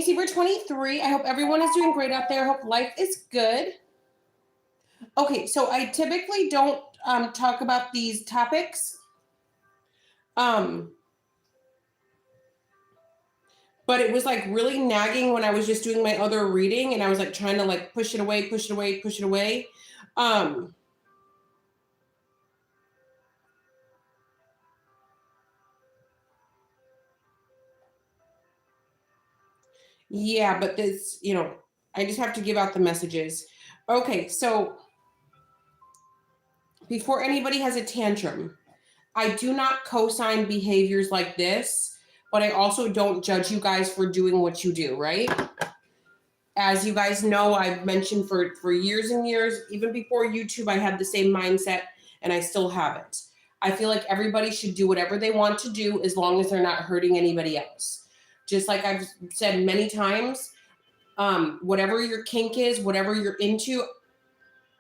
Zebra 23. I hope everyone is doing great out there. I hope life is good. Okay, so I typically don't talk about these topics. But it was like really nagging when I was just doing my other reading and I was like trying to like push it away, push it away, push it away. Yeah, but this, I just have to give out the messages. Okay, so before anybody has a tantrum, I do not co-sign behaviors like this, but I also don't judge you guys for doing what you do, right? As you guys know, I've mentioned for years and years, even before YouTube, I had the same mindset and I still have it. I feel like everybody should do whatever they want to do as long as they're not hurting anybody else. Just like I've said many times, whatever your kink is, whatever you're into,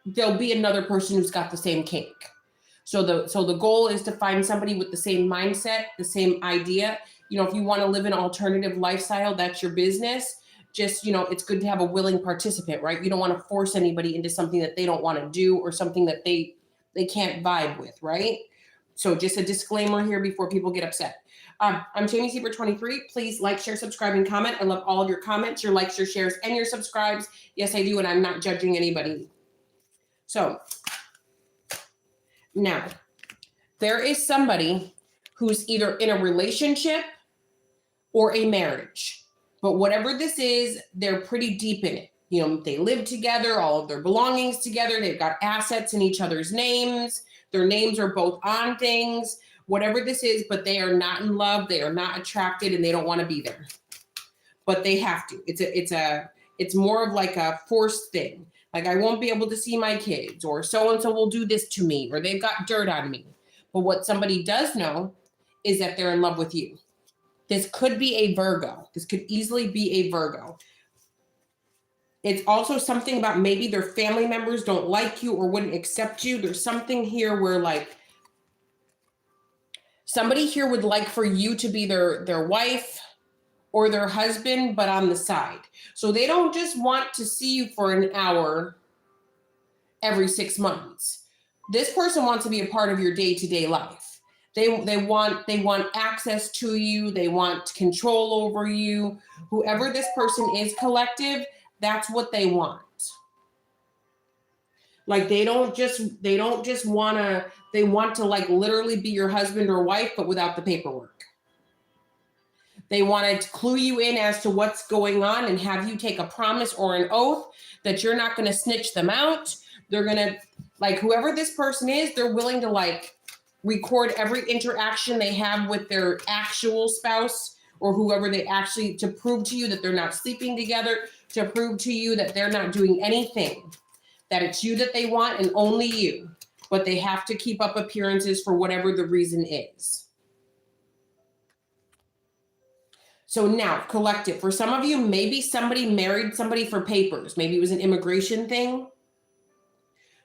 there'll be another person who's got the same kink. So the goal is to find somebody with the same mindset, the same idea. If you want to live an alternative lifestyle, that's your business. Just, it's good to have a willing participant, right? You don't want to force anybody into something that they don't want to do or something that they can't vibe with, right? So just a disclaimer here before people get upset. I'm Jamie Zebra 23. Please like, share, subscribe, and comment. I love all of your comments, your likes, your shares, and your subscribes. Yes, I do, and I'm not judging anybody. So now, there is somebody who's either in a relationship or a marriage. But whatever this is, they're pretty deep in it. They live together, all of their belongings together. They've got assets in each other's names. Their names are both on things, whatever this is, but they are not in love. They are not attracted and they don't want to be there. But they have to. It's more of like a forced thing. Like, I won't be able to see my kids, or so-and-so will do this to me, or they've got dirt on me. But what somebody does know is that they're in love with you. This could be a Virgo. This could easily be a Virgo. It's also something about maybe their family members don't like you or wouldn't accept you. There's something here where like somebody here would like for you to be their wife or their husband, but on the side. So they don't just want to see you for an hour every 6 months. This person wants to be a part of your day-to-day life. They want access to you. They want control over you. Whoever this person is, collective, that's what they want. Like they want to like literally be your husband or wife, but without the paperwork. They want to clue you in as to what's going on and have you take a promise or an oath that you're not going to snitch them out. They're going to, like, whoever this person is, they're willing to like record every interaction they have with their actual spouse or whoever they actually, to prove to you that they're not sleeping together, to prove to you that they're not doing anything, that it's you that they want and only you, but they have to keep up appearances for whatever the reason is. So now, collective, for some of you, maybe somebody married somebody for papers. Maybe it was an immigration thing.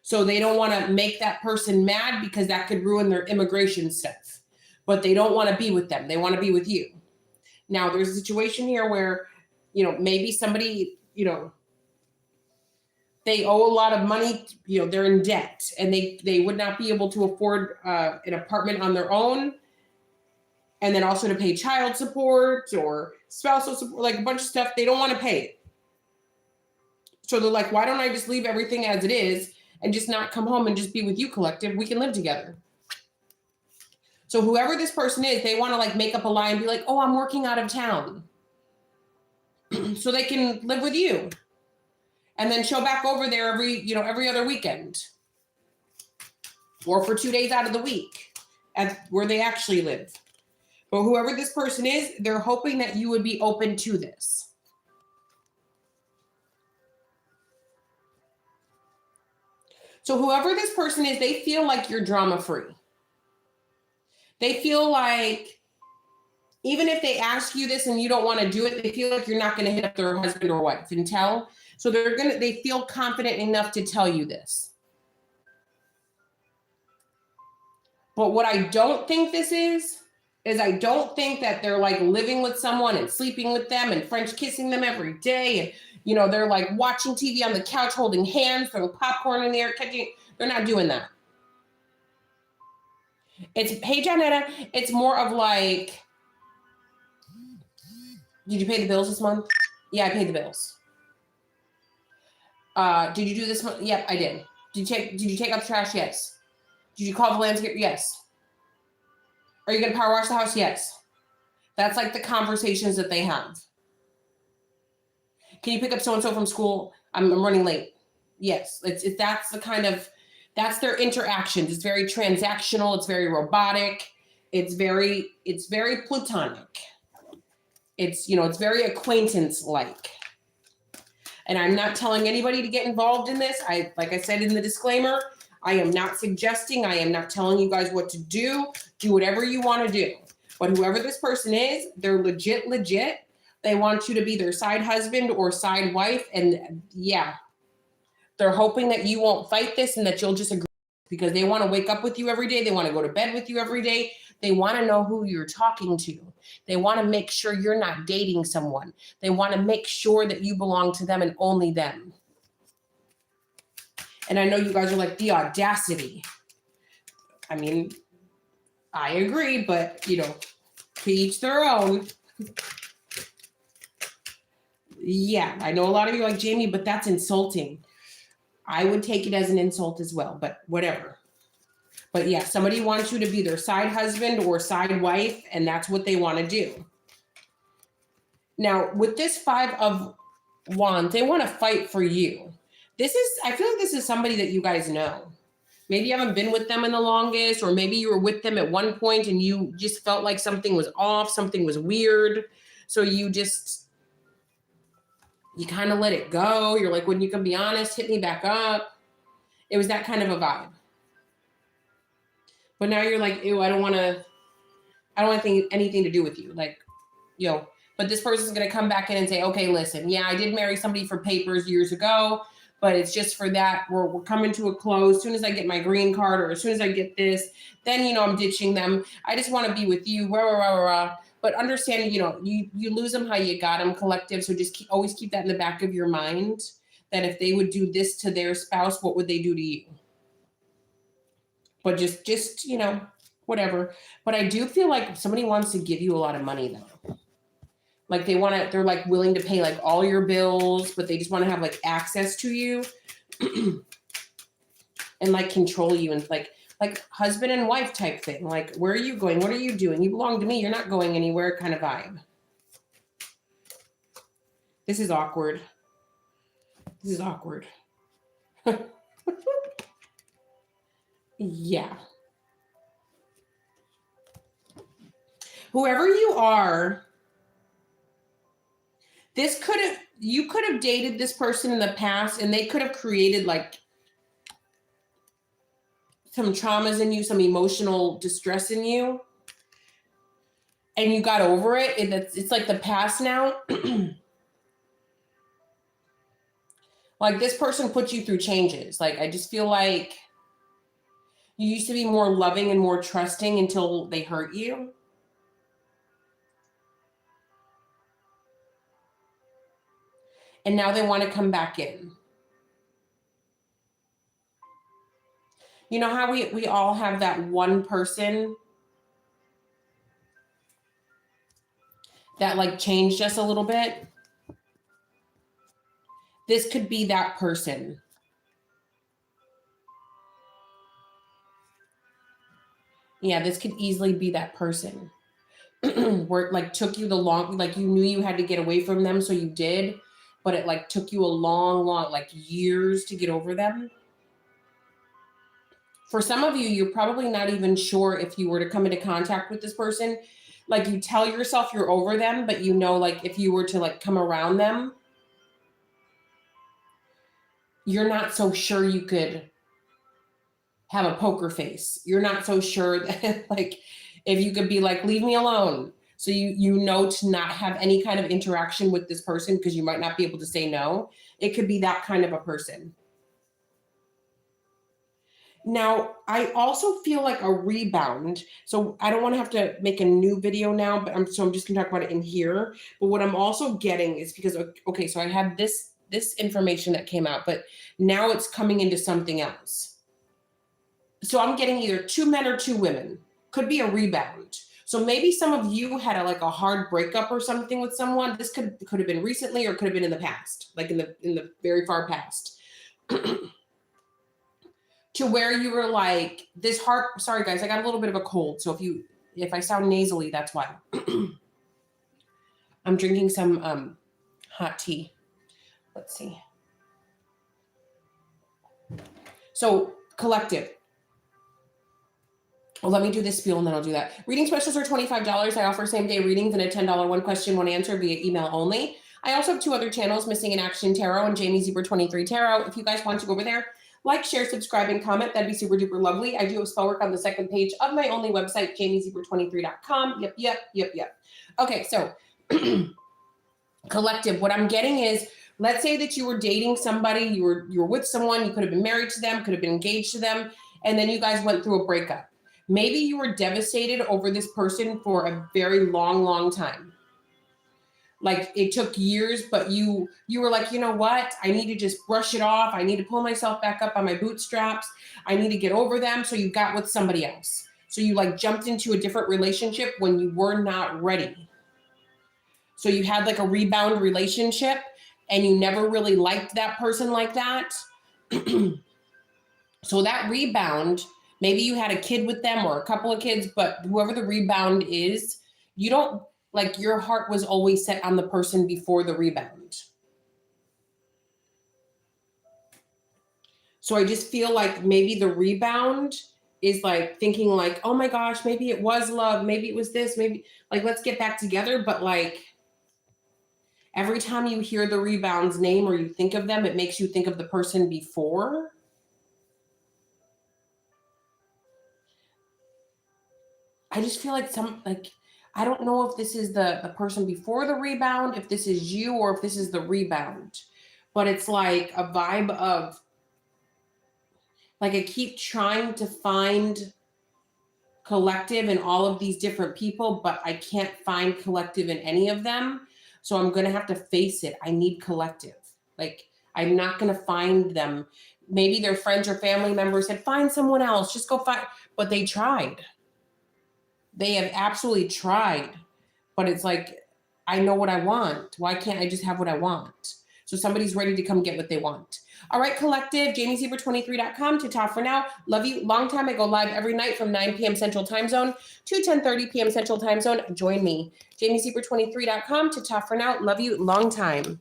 So they don't want to make that person mad because that could ruin their immigration stuff. But they don't want to be with them. They want to be with you. Now, there's a situation here where, maybe somebody, they owe a lot of money, they're in debt and they would not be able to afford an apartment on their own. And then also to pay child support or spousal support, like a bunch of stuff. They don't want to pay it. So they're like, why don't I just leave everything as it is and just not come home and just be with you, collective? We can live together. So whoever this person is, they want to like make up a lie and be like, oh, I'm working out of town. So they can live with you. And then show back over there every other weekend. Or for 2 days out of the week at where they actually live. But whoever this person is, they're hoping that you would be open to this. So whoever this person is, they feel like you're drama-free. They feel like even if they ask you this and you don't want to do it, they feel like you're not going to hit up their husband or wife and tell. So they feel confident enough to tell you this. But what I don't think this is is I don't think that they're like living with someone and sleeping with them and French kissing them every day. And, you know, they're like watching TV on the couch, holding hands, throwing popcorn in the air, catching. They're not doing that. Hey, Janetta, it's more of like, did you pay the bills this month? Yeah, I paid the bills. Did you do this month? Yep, I did. Did you take out the trash? Yes. Did you call the landscaper? Yes. Are you going to power wash the house? Yes. That's like the conversations that they have. Can you pick up so-and-so from school? I'm running late. Yes. That's the kind of, that's their interactions. It's very transactional. It's very robotic. It's very platonic. It's, you know, it's very acquaintance-like. And I'm not telling anybody to get involved in this. Like I said in the disclaimer, I am not suggesting, I am not telling you guys what to do. Do whatever you want to do. But whoever this person is, they're legit. They want you to be their side husband or side wife. And yeah, they're hoping that you won't fight this and that you'll just agree, because they want to wake up with you every day. They want to go to bed with you every day. They want to know who you're talking to. They want to make sure you're not dating someone. They want to make sure that you belong to them and only them. And I know you guys are like, the audacity. I mean, I agree, but, you know, to each their own. Yeah, I know a lot of you are like, Jamie, but that's insulting. I would take it as an insult as well, but whatever. But yeah, somebody wants you to be their side husband or side wife, and that's what they want to do. Now, with this 5 of Wands, they want to fight for you. I feel like this is somebody that you guys know. Maybe you haven't been with them in the longest, or maybe you were with them at one point and you just felt like something was off, something was weird. So you kind of let it go. You're like, when you can be honest, hit me back up. It was that kind of a vibe. But now you're like, ew, I don't want anything to do with you. Like, yo, but this person's going to come back in and say, okay, listen, yeah, I did marry somebody for papers years ago, but it's just for that. We're coming to a close. As soon as I get my green card, or as soon as I get this, then, you know, I'm ditching them. I just want to be with you. Rah, rah, rah, rah. But understanding, you know, you lose them how you got them, collective. So just always keep that in the back of your mind, that if they would do this to their spouse, what would they do to you? But just, you know, whatever. But I do feel like somebody wants to give you a lot of money though. Like they're like willing to pay like all your bills, but they just want to have like access to you and like control you, and like husband and wife type thing. Like, where are you going? What are you doing? You belong to me. You're not going anywhere kind of vibe. This is awkward. This is awkward. Yeah. Whoever you are, you could have dated this person in the past, and they could have created like some traumas in you, some emotional distress in you, and you got over it. It's like the past now. Like, this person put you through changes. Like, I just feel like you used to be more loving and more trusting until they hurt you. And now they want to come back in. You know how we all have that one person that like changed us a little bit? This could be that person. Yeah, this could easily be that person. Where it like took you like you knew you had to get away from them, so you did, but it like took you a long, like years to get over them. For some of you, you're probably not even sure if you were to come into contact with this person. Like, you tell yourself you're over them, but you know, like, if you were to like come around them, you're not so sure you could have a poker face. You're not so sure that like, if you could be like, leave me alone. So you know to not have any kind of interaction with this person because you might not be able to say no. It could be that kind of a person. Now, I also feel like a rebound. So I don't want to have to make a new video now, but I'm just gonna talk about it in here. But what I'm also getting is because okay, so I had this information that came out, but now it's coming into something else. So I'm getting either 2 men or 2 women. Could be a rebound. So maybe some of you had like a hard breakup or something with someone. This could have been recently or could have been in the past, like in the very far past. To where you were like this heart. Sorry guys, I got a little bit of a cold, so if I sound nasally, that's why. I'm drinking some hot tea. Let's see. So collective. Well, let me do this spiel and then I'll do that. Reading specials are $25. I offer same day readings and a $10 one question, one answer via email only. I also have 2 other channels, Missing in Action Tarot and Jamie Zebra 23 Tarot. If you guys want to go over there, like, share, subscribe, and comment. That'd be super duper lovely. I do have spell work on the second page of my only website, jamiezebra23.com. Yep. Okay, so collective, what I'm getting is, let's say that you were dating somebody, you were with someone, you could have been married to them, could have been engaged to them, and then you guys went through a breakup. Maybe you were devastated over this person for a very long, long time. Like it took years, but you were like, you know what? I need to just brush it off. I need to pull myself back up on my bootstraps. I need to get over them. So you got with somebody else. So you like jumped into a different relationship when you were not ready. So you had like a rebound relationship and you never really liked that person like that. So that rebound, maybe you had a kid with them or a couple of kids, but whoever the rebound is, you don't, like your heart was always set on the person before the rebound. So I just feel like maybe the rebound is like thinking like, oh my gosh, maybe it was love. Maybe it was this, maybe like, let's get back together. But like every time you hear the rebound's name or you think of them, it makes you think of the person before. I just feel like I don't know if this is the person before the rebound, if this is you, or if this is the rebound. But it's like a vibe of, like I keep trying to find collective in all of these different people, but I can't find collective in any of them. So I'm going to have to face it. I need collective. Like I'm not going to find them. Maybe their friends or family members said, find someone else, just go find, but they tried. They have absolutely tried, but it's like, I know what I want. Why can't I just have what I want? So somebody's ready to come get what they want. All right, collective, jamiezebra23.com to top for now. Love you. Long time. I go live every night from 9 p.m. Central Time Zone to 10:30 p.m. Central Time Zone. Join me. jamiezebra23.com to top for now. Love you. Long time.